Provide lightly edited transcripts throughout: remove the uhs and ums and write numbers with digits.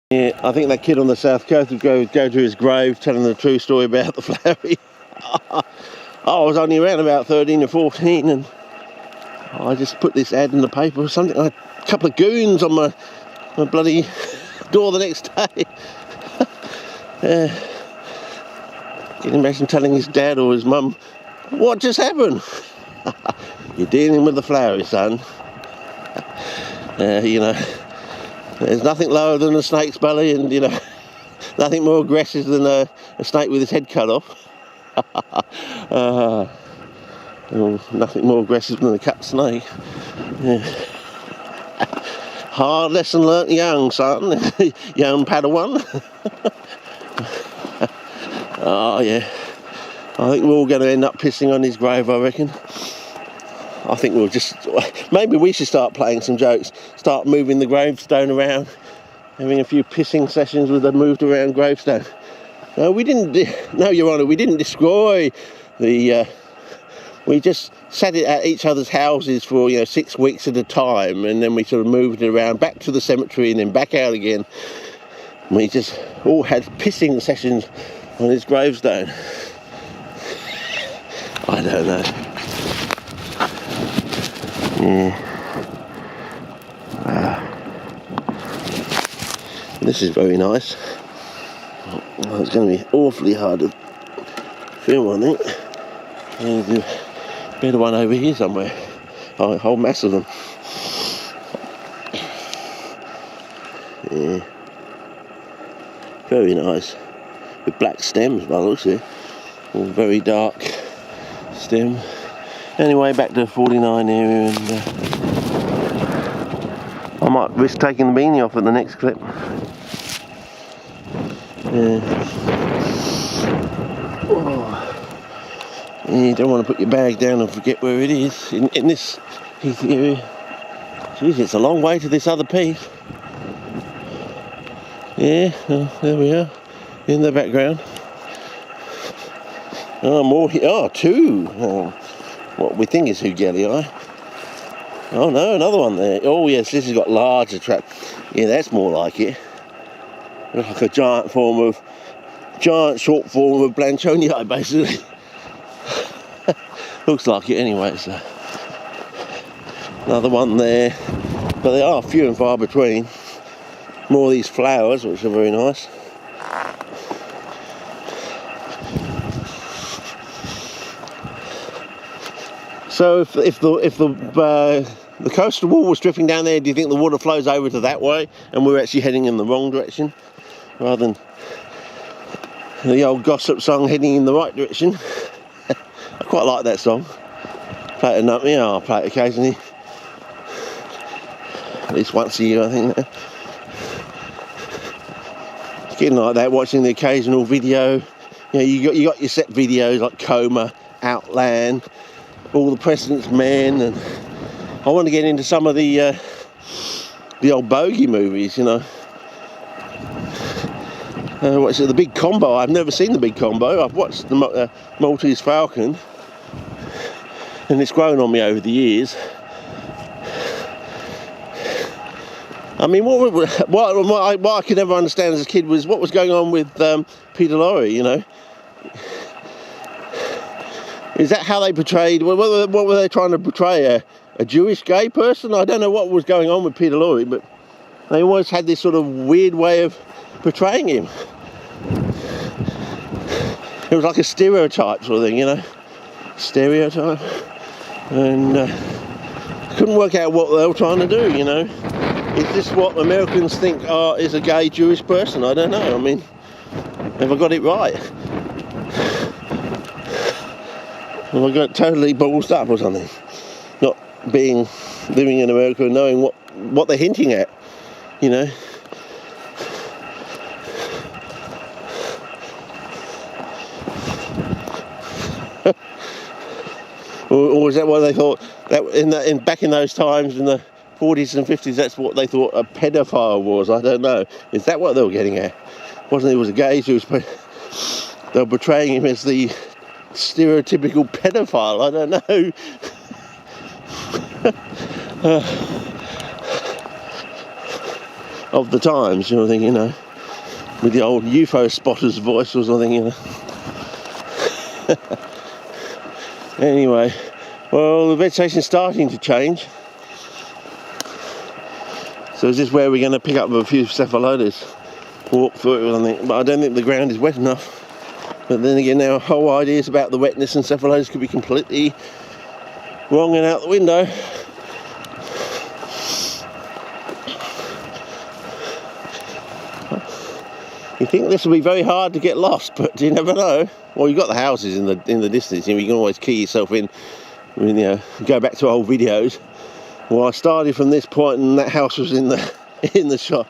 Yeah, I think that kid on the south coast would go to his grave telling the true story about the flowery. I was only around about 13 or 14 and I just put this ad in the paper or something. I had a couple of goons on my bloody door the next day. Can you imagine telling his dad or his mum, what just happened? You're dealing with the flowery, son. You know, there's nothing lower than a snake's belly, and you know, nothing more aggressive than a snake with his head cut off. Nothing more aggressive than a cut snake. Yeah. Hard lesson learnt young, son. Young Padawan. Oh yeah. I think we're all going to end up pissing on his grave, I reckon. I think we'll just... Maybe we should start playing some jokes. Start moving the gravestone around. Having a few pissing sessions with a moved around gravestone. No, we didn't... No, Your Honour, we didn't destroy the... we just sat it at each other's houses for, 6 weeks at a time. And then we sort of moved it around back to the cemetery and then back out again. We just all had pissing sessions on his gravestone. I don't know. Yeah. This is very nice. Oh, it's going to be awfully hard to film, I think. There's a better one over here somewhere. Oh, a whole mass of them. Yeah. Very nice. With black stems by the looks of it. All very dark stem. Anyway, back to 49 area, and I might risk taking the beanie off at the next clip. Yeah. Oh. Yeah, you don't want to put your bag down and forget where it is in this heath area. Jeez, it's a long way to this other piece. Yeah, well, there we are in the background. Oh, more here. Oh, two. Oh, what we think is Hughelii. Oh no, another one there. Oh yes, this has got larger trap. Yeah, that's more like it. Looks like a giant short form of Blanchonii, basically. Looks like it anyway. So another one there, but they are few and far between. More of these flowers, which are very nice. So if the coastal wall was dripping down there, do you think the water flows over to that way and we're actually heading in the wrong direction rather than the old gossip song heading in the right direction? I quite like that song. Play it I'll play it occasionally. At least once a year, I think. It's getting like that, watching the occasional video. You got your set videos like Coma, Outland, All the President's Men, and I want to get into some of the old bogey movies, What's it, The Big Combo? I've never seen The Big Combo. I've watched the Maltese Falcon, and it's grown on me over the years. I mean, what I could never understand as a kid was what was going on with Peter Lorre, Is that how they portrayed? What were they trying to portray? A Jewish gay person? I don't know what was going on with Peter Lorre, but they always had this sort of weird way of portraying him. It was like a stereotype sort of thing, Stereotype. And couldn't work out what they were trying to do, Is this what Americans think is a gay Jewish person? I don't know. I mean, have I got it right? Have I got totally ballsed up or something? Not living in America and knowing what they're hinting at, Or is that what they thought? That back in those times in the 40s and 50s, that's what they thought a pedophile was. I don't know. Is that what they were getting at? Wasn't it was a gay Jewish, but they were portraying him as the stereotypical pedophile. I don't know. of the times, you know, thinking, you know, with the old UFO spotter's voice or something, you know. Anyway, well, the vegetation's starting to change. So is this where we're going to pick up a few Cephalotus, walk through it, I think, but I don't think the ground is wet enough. But then again, our whole ideas about the wetness and Cephalotus could be completely wrong and out the window. You think this will be very hard to get lost, but you never know. Well, you've got the houses in the distance, you know, you can always key yourself in. I mean, you know, go back to old videos. Well, I started from this point and that house was in the shot.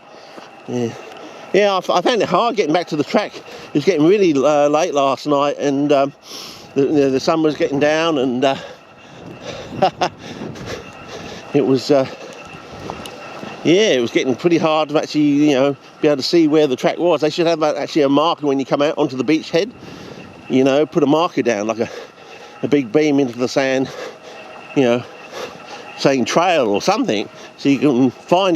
Yeah, I found it hard getting back to the track. It was getting really late last night, and the sun was getting down, and it was it was getting pretty hard to actually, you know, be able to see where the track was. They should have actually a marker when you come out onto the beachhead. You know, put a marker down, like a big beam into the sand, you know, saying trail or something, so you can find it.